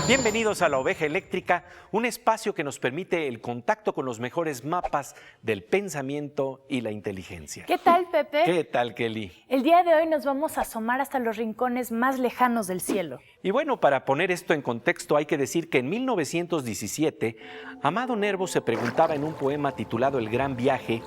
Bienvenidos a La Oveja Eléctrica, un espacio que nos permite el contacto con los mejores mapas del pensamiento y la inteligencia. ¿Qué tal, Pepe? ¿Qué tal, Kelly? El día de hoy nos vamos a asomar hasta los rincones más lejanos del cielo. Y bueno, para poner esto en contexto, hay que decir que en 1917, Amado Nervo se preguntaba en un poema titulado El Gran Viaje,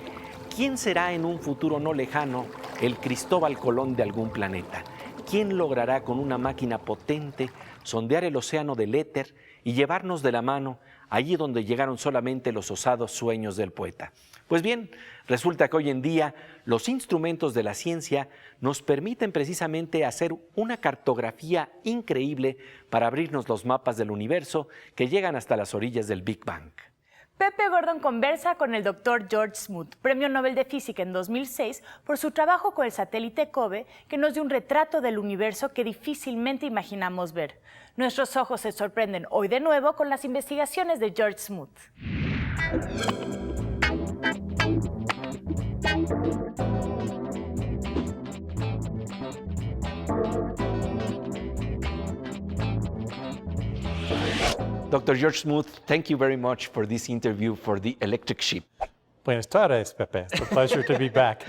¿quién será en un futuro no lejano el Cristóbal Colón de algún planeta? ¿Quién logrará con una máquina potente sondear el océano del éter y llevarnos de la mano allí donde llegaron solamente los osados sueños del poeta? Pues bien, resulta que hoy en día los instrumentos de la ciencia nos permiten precisamente hacer una cartografía increíble para abrirnos los mapas del universo que llegan hasta las orillas del Big Bang. Pepe Gordon conversa con el Dr. George Smoot, Premio Nobel de Física en 2006, por su trabajo con el satélite COBE, que nos dio un retrato del universo que difícilmente imaginamos ver. Nuestros ojos se sorprenden hoy de nuevo con las investigaciones de George Smoot. Dr. George Smoot, thank you very much for this interview for the Electric Sheep. Buenas tardes, Pepe. It's a pleasure to be back.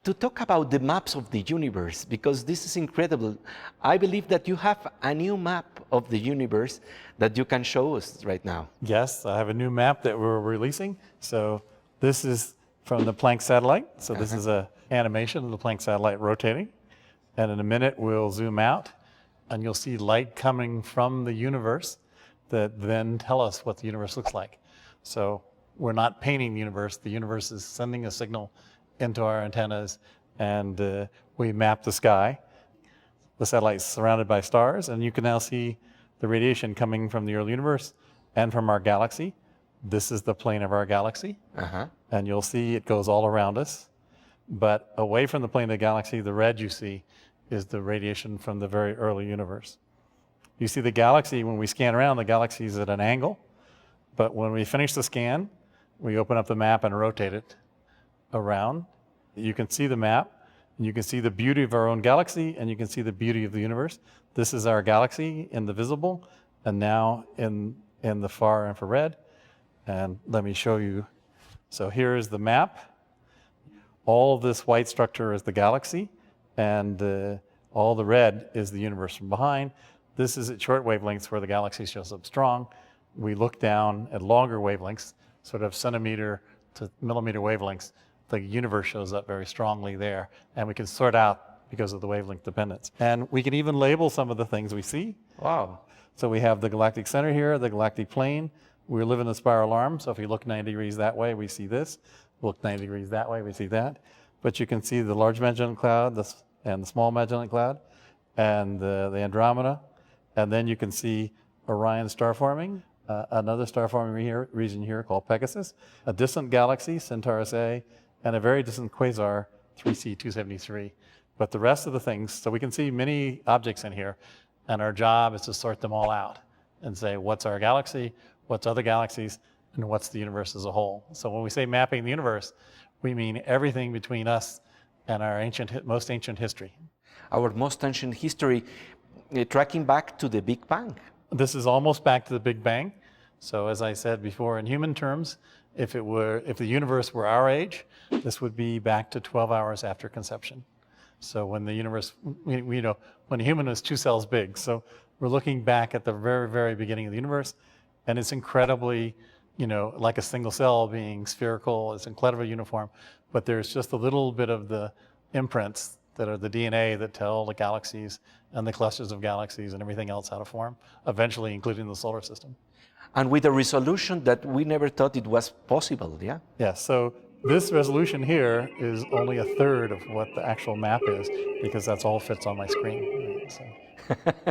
To talk about the maps of the universe, because this is incredible. I believe that you have a new map of the universe that you can show us right now. Yes, I have a new map that we're releasing. So this is from the Planck satellite. So this is an animation of the Planck satellite rotating. And in a minute, we'll zoom out, and you'll see light coming from the universe that then tell us what the universe looks like. So we're not painting the universe is sending a signal into our antennas, and we map the sky. The satellite's surrounded by stars, and you can now see the radiation coming from the early universe and from our galaxy. This is the plane of our galaxy, and you'll see it goes all around us. But away from the plane of the galaxy, the red you see is the radiation from the very early universe. You see the galaxy, when we scan around, the galaxy is at an angle, but when we finish the scan, we open up the map and rotate it around. You can see the map, and you can see the beauty of our own galaxy, and you can see the beauty of the universe. This is our galaxy in the visible, and now in the far infrared. And let me show you. So here is the map. All this white structure is the galaxy, and all the red is the universe from behind. This is at short wavelengths where the galaxy shows up strong. We look down at longer wavelengths, sort of centimeter to millimeter wavelengths. The universe shows up very strongly there, and we can sort out because of the wavelength dependence. And we can even label some of the things we see. Wow. So we have the galactic center here, the galactic plane. We live in the spiral arm, so if you look 90 degrees that way, we see this. Look 90 degrees that way, we see that. But you can see the Large Magellan Cloud and the Small Magellan Cloud and the Andromeda. And then you can see Orion star forming, another star forming region here called Pegasus, a distant galaxy, Centaurus A, and a very distant quasar, 3C273. But the rest of the things, so we can see many objects in here, and our job is to sort them all out and say, what's our galaxy, what's other galaxies, and what's the universe as a whole. So when we say mapping the universe, we mean everything between us and our most ancient history. Our most ancient history, tracking back to the Big Bang. This is almost back to the Big Bang. So as I said before, in human terms, if the universe were our age, this would be back to 12 hours after conception. So when the universe, when a human was 2 cells big. So we're looking back at the very, very beginning of the universe, and it's incredibly, like a single cell being spherical, it's incredibly uniform, but there's just a little bit of the imprints that are the DNA that tell the galaxies and the clusters of galaxies and everything else how to form, eventually including the solar system. And with a resolution that we never thought it was possible, yeah? Yes, so this resolution here is only a third of what the actual map is, because that's all fits on my screen.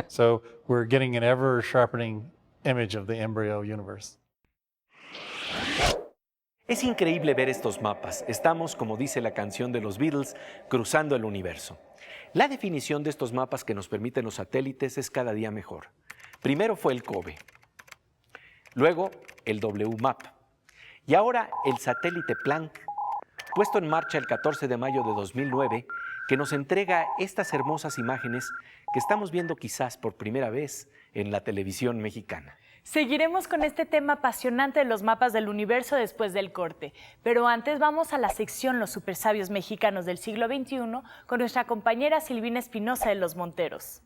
So we're getting an ever sharpening image of the embryo universe. Es increíble ver estos mapas. Estamos, como dice la canción de los Beatles, cruzando el universo. La definición de estos mapas que nos permiten los satélites es cada día mejor. Primero fue el COBE, luego el WMAP y ahora el satélite Planck, puesto en marcha el 14 de mayo de 2009, que nos entrega estas hermosas imágenes que estamos viendo quizás por primera vez en la televisión mexicana. Seguiremos con este tema apasionante de los mapas del universo después del corte, pero antes vamos a la sección Los supersabios mexicanos del siglo XXI con nuestra compañera Silvina Espinosa de Los Monteros.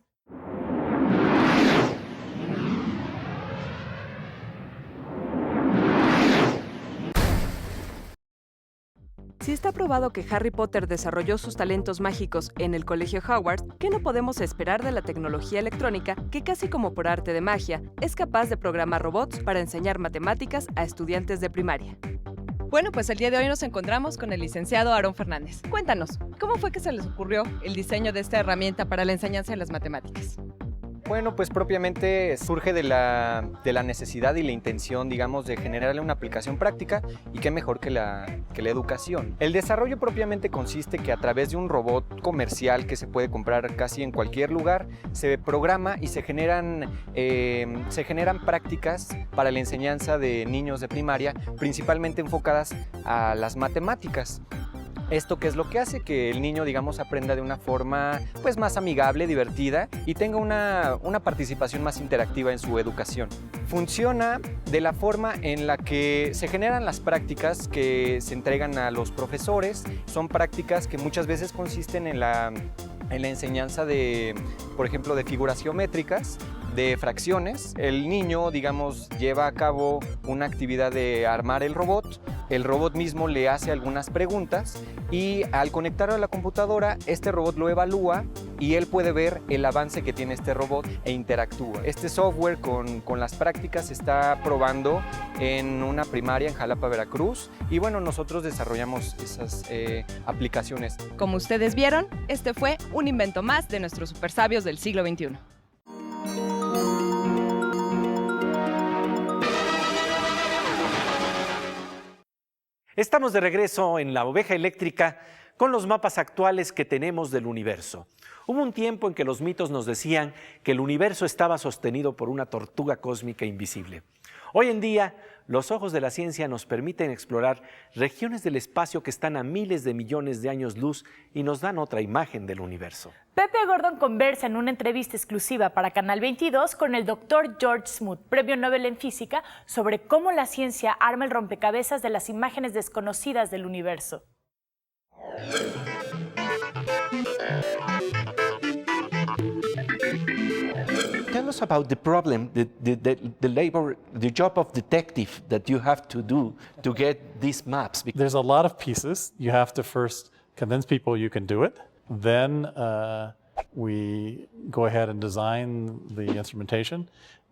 Si está probado que Harry Potter desarrolló sus talentos mágicos en el Colegio Hogwarts, ¿qué no podemos esperar de la tecnología electrónica que, casi como por arte de magia, es capaz de programar robots para enseñar matemáticas a estudiantes de primaria? Bueno, pues el día de hoy nos encontramos con el licenciado Aarón Fernández. Cuéntanos, ¿cómo fue que se les ocurrió el diseño de esta herramienta para la enseñanza de las matemáticas? Bueno, pues propiamente surge de la necesidad y la intención, digamos, de generarle una aplicación práctica, y qué mejor que la educación. El desarrollo propiamente consiste que a través de un robot comercial que se puede comprar casi en cualquier lugar, se programa y se generan prácticas para la enseñanza de niños de primaria, principalmente enfocadas a las matemáticas. ¿Esto qué es lo que hace? Que el niño, digamos, aprenda de una forma pues más amigable, divertida, y tenga una participación más interactiva en su educación. Funciona de la forma en la que se generan las prácticas que se entregan a los profesores. Son prácticas que muchas veces consisten en la enseñanza de, por ejemplo, de figuras geométricas, de fracciones. El niño, digamos, lleva a cabo una actividad de armar el robot mismo le hace algunas preguntas, y al conectarlo a la computadora, este robot lo evalúa y él puede ver el avance que tiene este robot e interactúa. Este software con las prácticas se está probando en una primaria en Jalapa, Veracruz, y bueno, nosotros desarrollamos esas aplicaciones. Como ustedes vieron, este fue un invento más de nuestros supersabios del siglo XXI. Estamos de regreso en La Oveja Eléctrica con los mapas actuales que tenemos del universo. Hubo un tiempo en que los mitos nos decían que el universo estaba sostenido por una tortuga cósmica invisible. Hoy en día, los ojos de la ciencia nos permiten explorar regiones del espacio que están a miles de millones de años luz y nos dan otra imagen del universo. Pepe Gordon conversa en una entrevista exclusiva para Canal 22 con el Dr. George Smoot, Premio Nobel en Física, sobre cómo la ciencia arma el rompecabezas de las imágenes desconocidas del universo. Tell us about the problem, the job of detective that you have to do to get these maps. There's a lot of pieces. You have to first convince people you can do it. Then we go ahead and design the instrumentation.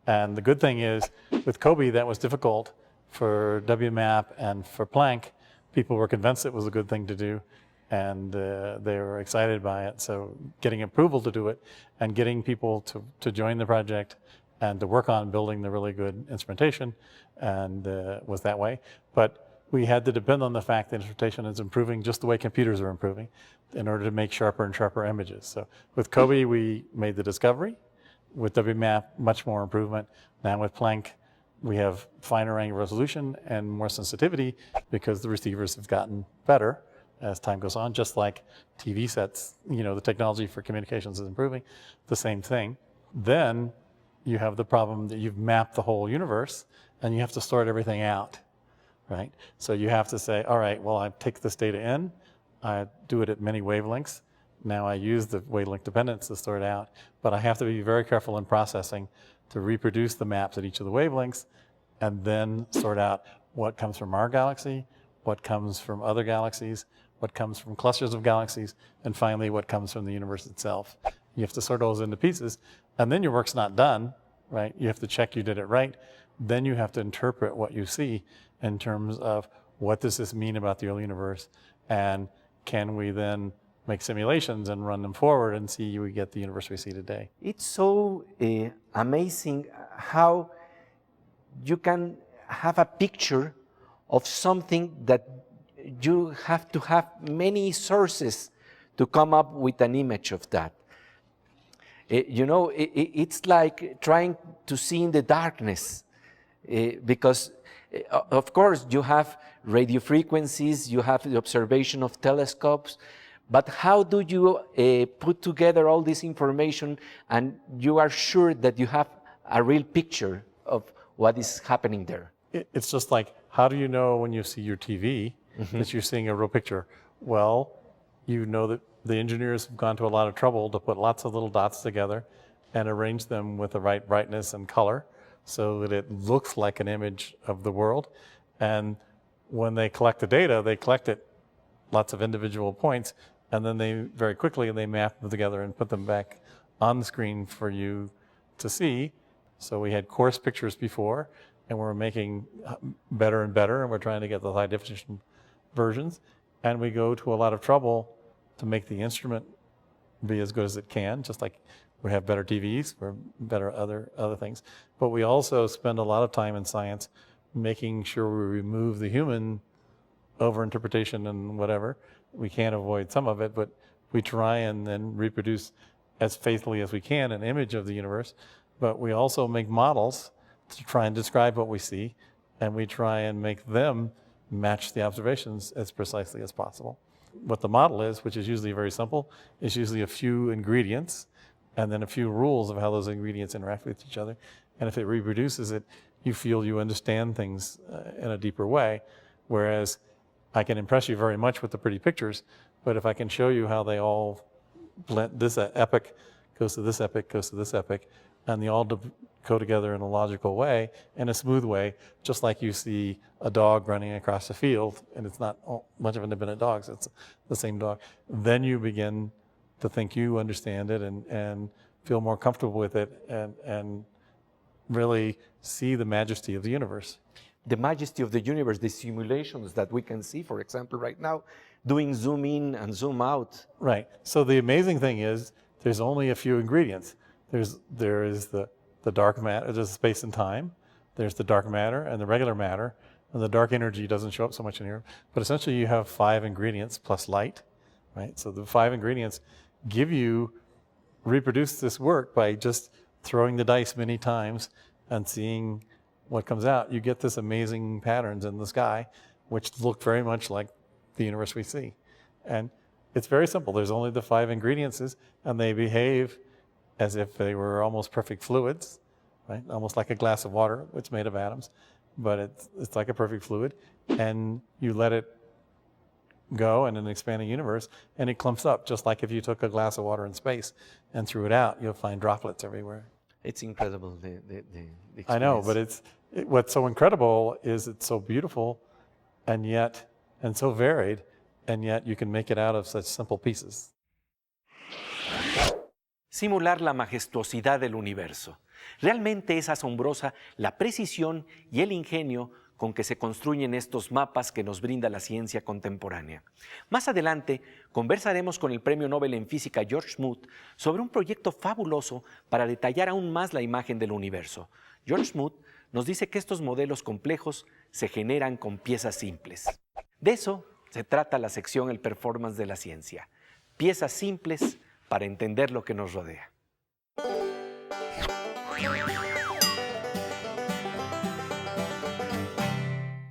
And the good thing is, with COBE, that was difficult. For WMAP and for Planck, people were convinced it was a good thing to do, and they were excited by it. So getting approval to do it and getting people to join the project and to work on building the really good instrumentation and was that way. But we had to depend on the fact that instrumentation is improving just the way computers are improving in order to make sharper and sharper images. So with COBE, we made the discovery. With WMAP, much more improvement. Now with Planck, we have finer angular resolution and more sensitivity because the receivers have gotten better as time goes on, just like TV sets, you know, the technology for communications is improving, the same thing. Then you have the problem that you've mapped the whole universe and you have to sort everything out, right? So you have to say, all right, well, I take this data in, I do it at many wavelengths. Now I use the wavelength dependence to sort it out, but I have to be very careful in processing to reproduce the maps at each of the wavelengths and then sort out what comes from our galaxy, what comes from other galaxies, what comes from clusters of galaxies, and finally what comes from the universe itself. You have to sort those into pieces, and then your work's not done, right? You have to check you did it right. Then you have to interpret what you see in terms of what does this mean about the early universe, and can we then make simulations and run them forward and see we get the universe we see today. It's so amazing how you can have a picture of something that you have to have many sources to come up with an image of that. You know, it's like trying to see in the darkness because, of course, you have radio frequencies, you have the observation of telescopes, But how do you put together all this information and you are sure that you have a real picture of what is happening there? It's just like, how do you know when you see your TV that you're seeing a real picture? Well, you know that the engineers have gone to a lot of trouble to put lots of little dots together and arrange them with the right brightness and color so that it looks like an image of the world. And when they collect the data, they collect it lots of individual points, and then they very quickly they map them together and put them back on the screen for you to see. So we had coarse pictures before, and we're making better and better, and we're trying to get the high definition versions. And we go to a lot of trouble to make the instrument be as good as it can, just like we have better TVs, or better other things. But we also spend a lot of time in science making sure we remove the human overinterpretation and whatever. We can't avoid some of it, but we try and then reproduce as faithfully as we can an image of the universe. But we also make models to try and describe what we see, and we try and make them match the observations as precisely as possible. What the model is, which is usually very simple, is usually a few ingredients and then a few rules of how those ingredients interact with each other. And if it reproduces it, you feel you understand things in a deeper way. Whereas I can impress you very much with the pretty pictures, but if I can show you how they all blend, this epic goes to this epic, goes to this epic, and they all go together in a logical way, in a smooth way, just like you see a dog running across a field, and it's not a bunch of independent dogs, it's the same dog. Then you begin to think you understand it and feel more comfortable with it and really see the majesty of the universe. The majesty of the universe, the simulations that we can see, for example, right now, doing zoom in and zoom out. Right. So the amazing thing is there's only a few ingredients. There is the dark matter, there's space and time, there's the dark matter and the regular matter, and the dark energy doesn't show up so much in here. But essentially you have 5 ingredients plus light, right? So the 5 ingredients reproduce this work by just throwing the dice many times and seeing what comes out. You get this amazing patterns in the sky, which look very much like the universe we see. And it's very simple. There's only the 5 ingredients, and they behave as if they were almost perfect fluids, right? Almost like a glass of water, which is made of atoms, but it's like a perfect fluid. And you let it go in an expanding universe, and it clumps up, just like if you took a glass of water in space and threw it out, you'll find droplets everywhere. It's incredible, the experience. I know, but what's so incredible is it's so beautiful and so varied, and yet you can make it out of such simple pieces. Simular la majestuosidad del universo. Realmente es asombrosa la precisión y el ingenio con que se construyen estos mapas que nos brinda la ciencia contemporánea. Más adelante conversaremos con el Premio Nobel en Física George Smoot sobre un proyecto fabuloso para detallar aún más la imagen del universo. George Smoot nos dice que estos modelos complejos se generan con piezas simples. De eso se trata la sección El Performance de la Ciencia. Piezas simples para entender lo que nos rodea.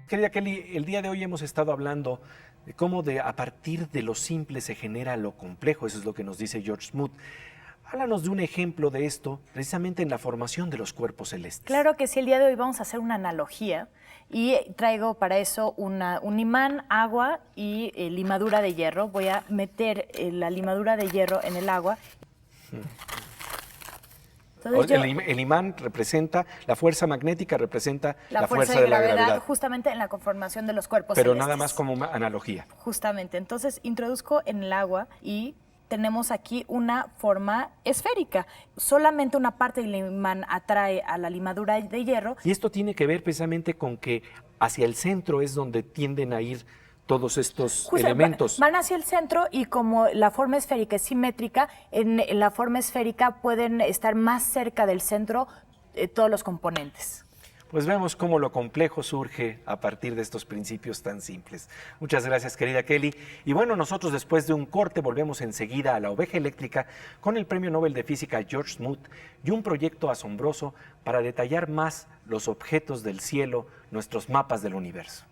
Querida Kelly, el día de hoy hemos estado hablando de cómo a partir de lo simple se genera lo complejo, eso es lo que nos dice George Smoot. Háblanos de un ejemplo de esto, precisamente en la formación de los cuerpos celestes. Claro que sí, el día de hoy vamos a hacer una analogía y traigo para eso un imán, agua y limadura de hierro. Voy a meter la limadura de hierro en el agua. Entonces el imán representa, la fuerza magnética representa la fuerza de la gravedad. Justamente en la conformación de los cuerpos Pero celestes. nada más como una analogía. Justamente, entonces introduzco en el agua y tenemos aquí una forma esférica. Solamente una parte del imán atrae a la limadura de hierro. Y esto tiene que ver precisamente con que hacia el centro es donde tienden a ir todos estos elementos. Van hacia el centro y como la forma esférica es simétrica, en la forma esférica pueden estar más cerca del centro todos los componentes. Pues vemos cómo lo complejo surge a partir de estos principios tan simples. Muchas gracias, querida Kelly. Y bueno, nosotros después de un corte volvemos enseguida a La Oveja Eléctrica con el Premio Nobel de Física George Smoot y un proyecto asombroso para detallar más los objetos del cielo, nuestros mapas del universo.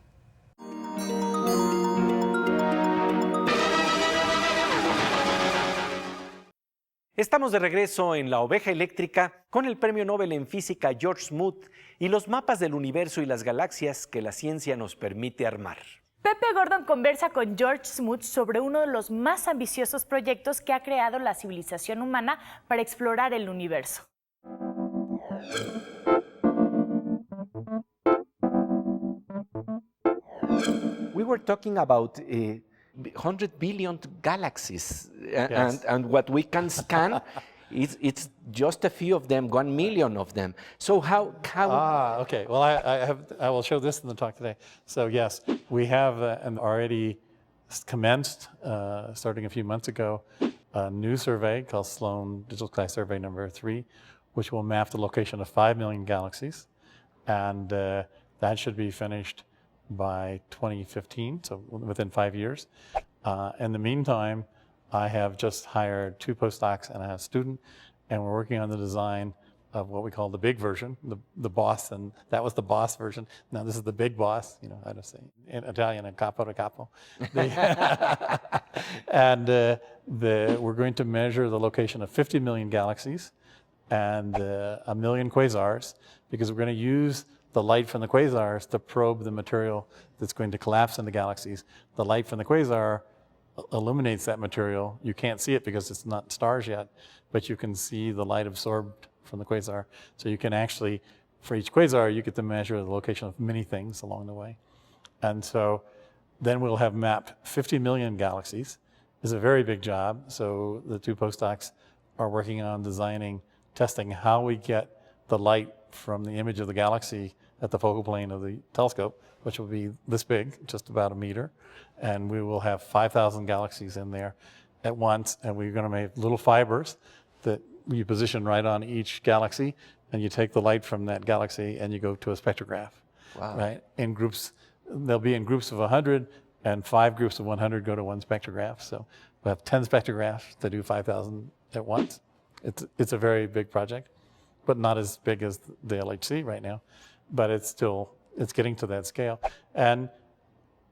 Estamos de regreso en La Oveja Eléctrica con el Premio Nobel en Física George Smoot y los mapas del universo y las galaxias que la ciencia nos permite armar. Pepe Gordon conversa con George Smoot sobre uno de los más ambiciosos proyectos que ha creado la civilización humana para explorar el universo. We were talking about 100 billion galaxies, Yes. and what we can scan, it's just a few of them, 1 million of them. So how Okay. Well, I will show this in the talk today. So yes, we have an already commenced, starting a few months ago, a new survey called Sloan Digital Sky Survey number 3, which will map the location of 5 million galaxies. And that should be finished by 2015, so within 5 years. In the meantime, I have just hired 2 postdocs and a student, and we're working on the design of what we call the big version, the boss, and that was the boss version. Now this is the big boss, you know how to say in Italian, a capo de capo. And we're going to measure the location of 50 million galaxies and 1 million quasars, because we're going to use the light from the quasars to probe the material that's going to collapse in the galaxies. The light from the quasar illuminates that material. You can't see it because it's not stars yet, but you can see the light absorbed from the quasar. So you can actually, for each quasar, you get to measure the location of many things along the way. And so then we'll have mapped 50 million galaxies. It's a very big job. So the 2 postdocs are working on designing, testing how we get the light from the image of the galaxy at the focal plane of the telescope, which will be this big, just about a meter. And we will have 5,000 galaxies in there at once. And we're going to make little fibers that you position right on each galaxy. And you take the light from that galaxy and you go to a spectrograph. Wow. Right? In groups, they'll be in groups of 100, and 5 groups of 100 go to 1 spectrograph. So we'll have 10 spectrographs to do 5,000 at once. It's a very big project, but not as big as the LHC right now. But it's getting to that scale. And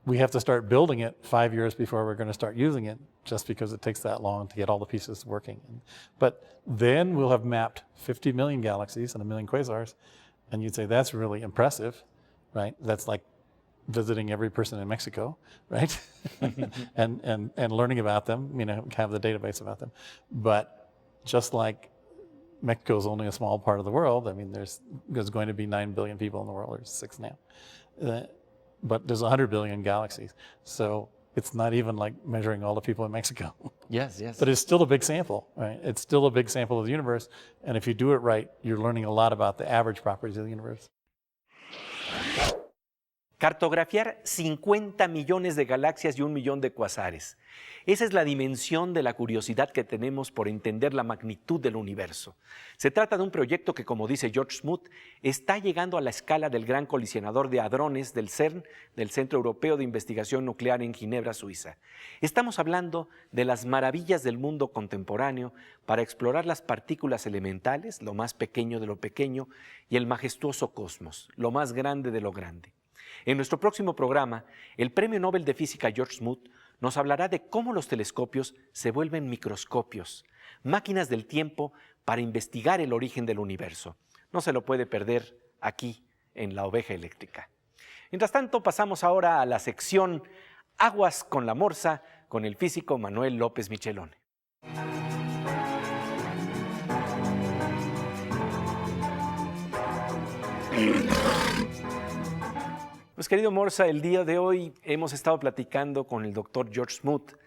we have to start building it 5 years before we're going to start using it, just because it takes that long to get all the pieces working. But then we'll have mapped 50 million galaxies and 1 million quasars, and you'd say that's really impressive, right? That's like visiting every person in Mexico, right? and learning about them, you know, have the database about them. But just like Mexico is only a small part of the world. I mean, there's going to be 9 billion people in the world. There's 6 now. But there's 100 billion galaxies. So it's not even like measuring all the people in Mexico. Yes, yes. But it's still a big sample, right? It's still a big sample of the universe. And if you do it right, you're learning a lot about the average properties of the universe. Cartografiar 50 millones de galaxias y 1 millón de cuasares. Esa es la dimensión de la curiosidad que tenemos por entender la magnitud del universo. Se trata de un proyecto que, como dice George Smoot, está llegando a la escala del gran colisionador de hadrones del CERN, del Centro Europeo de Investigación Nuclear en Ginebra, Suiza. Estamos hablando de las maravillas del mundo contemporáneo para explorar las partículas elementales, lo más pequeño de lo pequeño, y el majestuoso cosmos, lo más grande de lo grande. En nuestro próximo programa, el Premio Nobel de Física George Smoot nos hablará de cómo los telescopios se vuelven microscopios, máquinas del tiempo para investigar el origen del universo. No se lo puede perder aquí en La Oveja Eléctrica. Mientras tanto, pasamos ahora a la sección Aguas con la Morsa con el físico Manuel López Michelone. Pues querido Morsa, el día de hoy hemos estado platicando con el doctor George Smoot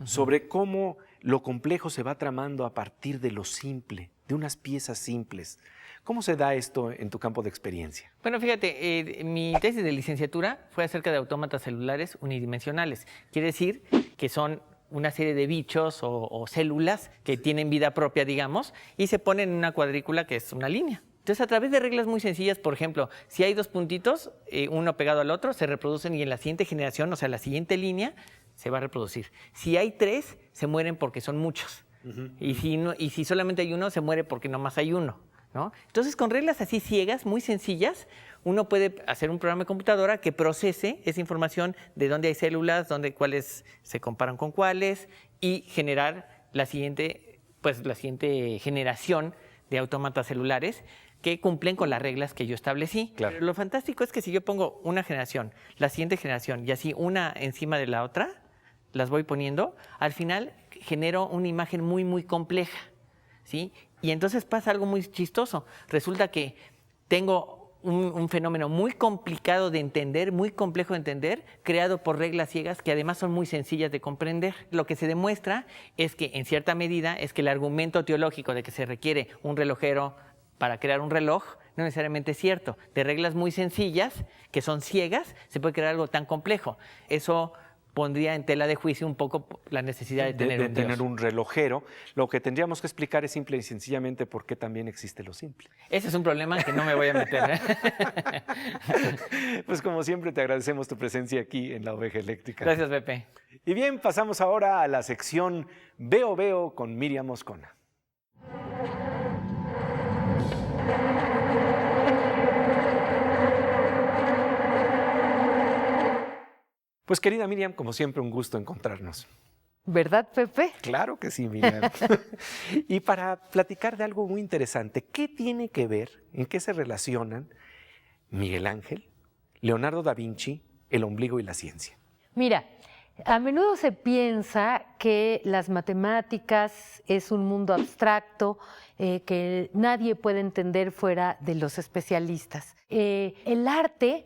sobre cómo lo complejo se va tramando a partir de lo simple, de unas piezas simples. ¿Cómo se da esto en tu campo de experiencia? Bueno, fíjate, mi tesis de licenciatura fue acerca de autómatas celulares unidimensionales. Quiere decir que son una serie de bichos o células que tienen vida propia, digamos, y se ponen en una cuadrícula que es una línea. Entonces, a través de reglas muy sencillas, por ejemplo, si hay 2 puntitos, uno pegado al otro, se reproducen y en la siguiente generación, o sea, la siguiente línea, se va a reproducir. Si hay 3, se mueren porque son muchos. Y si solamente hay 1, se muere porque nomás hay 1, ¿no? Entonces, con reglas así ciegas, muy sencillas, uno puede hacer un programa de computadora que procese esa información de dónde hay células, cuáles se comparan con cuáles, y generar la siguiente pues la siguiente generación de autómatas celulares que cumplen con las reglas que yo establecí. Claro. Pero lo fantástico es que si yo pongo una generación, la siguiente generación y así una encima de la otra, las voy poniendo, al final genero una imagen muy, muy compleja, ¿sí? Y entonces pasa algo muy chistoso. Resulta que tengo un fenómeno muy complicado de entender, muy complejo de entender, creado por reglas ciegas que además son muy sencillas de comprender. Lo que se demuestra es que, en cierta medida, es que el argumento teológico de que se requiere un relojero para crear un reloj no necesariamente es cierto. De reglas muy sencillas, que son ciegas, se puede crear algo tan complejo. Eso pondría en tela de juicio un poco la necesidad de tener un relojero. Lo que tendríamos que explicar es simple y sencillamente por qué también existe lo simple. Ese es un problema que no me voy a meter. Pues como siempre te agradecemos tu presencia aquí en La Oveja Eléctrica. Gracias, Pepe. Y bien, pasamos ahora a la sección Veo con Miriam Moscona. Pues querida Miriam, como siempre, un gusto encontrarnos. ¿Verdad, Pepe? Claro que sí, Miriam. Y para platicar de algo muy interesante, ¿qué tiene que ver, en qué se relacionan Miguel Ángel, Leonardo da Vinci, el ombligo y la ciencia? Mira, a menudo se piensa que las matemáticas es un mundo abstracto que nadie puede entender fuera de los especialistas. El arte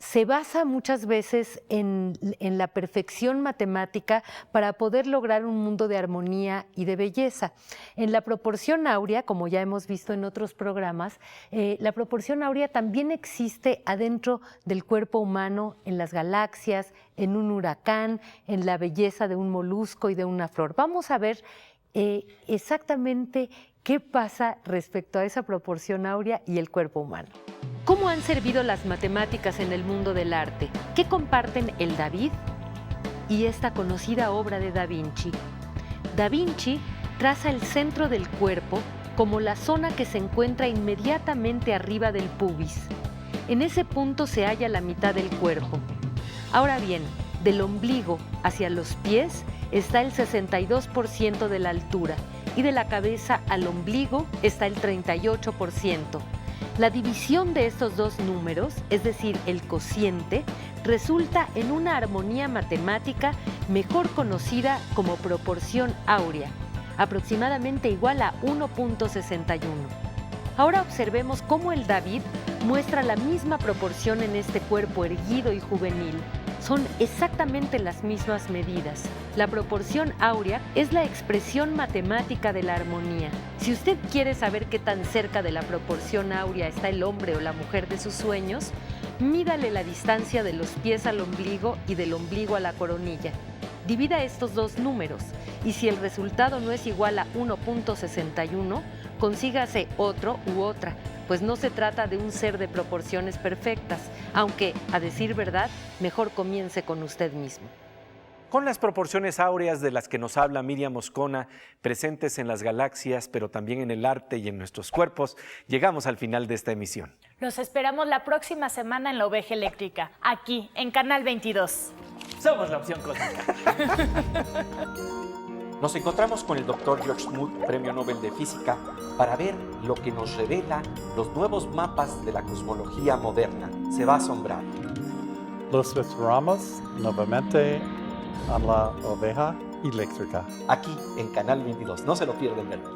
se basa muchas veces en la perfección matemática para poder lograr un mundo de armonía y de belleza. En la proporción áurea, como ya hemos visto en otros programas, la proporción áurea también existe adentro del cuerpo humano, en las galaxias, en un huracán, en la belleza de un molusco y de una flor. Vamos a ver exactamente qué pasa respecto a esa proporción áurea y el cuerpo humano. ¿Cómo han servido las matemáticas en el mundo del arte? ¿Qué comparten el David y esta conocida obra de Da Vinci? Da Vinci traza el centro del cuerpo como la zona que se encuentra inmediatamente arriba del pubis. En ese punto se halla la mitad del cuerpo. Ahora bien, del ombligo hacia los pies está el 62% de la altura y de la cabeza al ombligo está el 38%. La división de estos dos números, es decir, el cociente, resulta en una armonía matemática mejor conocida como proporción áurea, aproximadamente igual a 1.61. Ahora observemos cómo el David muestra la misma proporción en este cuerpo erguido y juvenil. Son exactamente las mismas medidas. La proporción áurea es la expresión matemática de la armonía. Si usted quiere saber qué tan cerca de la proporción áurea está el hombre o la mujer de sus sueños, mídale la distancia de los pies al ombligo y del ombligo a la coronilla. Divida estos dos números y si el resultado no es igual a 1.61, consígase otro u otra, pues no se trata de un ser de proporciones perfectas, aunque, a decir verdad, mejor comience con usted mismo. Con las proporciones áureas de las que nos habla Miriam Moscona, presentes en las galaxias, pero también en el arte y en nuestros cuerpos, llegamos al final de esta emisión. Los esperamos la próxima semana en La Oveja Eléctrica, aquí en Canal 22. Somos la opción cósmica. Nos encontramos con el Dr. George Smoot, Premio Nobel de Física, para ver lo que nos revela los nuevos mapas de la cosmología moderna. Se va a asombrar. Los esperamos nuevamente en La Oveja Eléctrica. Aquí en Canal 22. No se lo pierden, ¿verdad?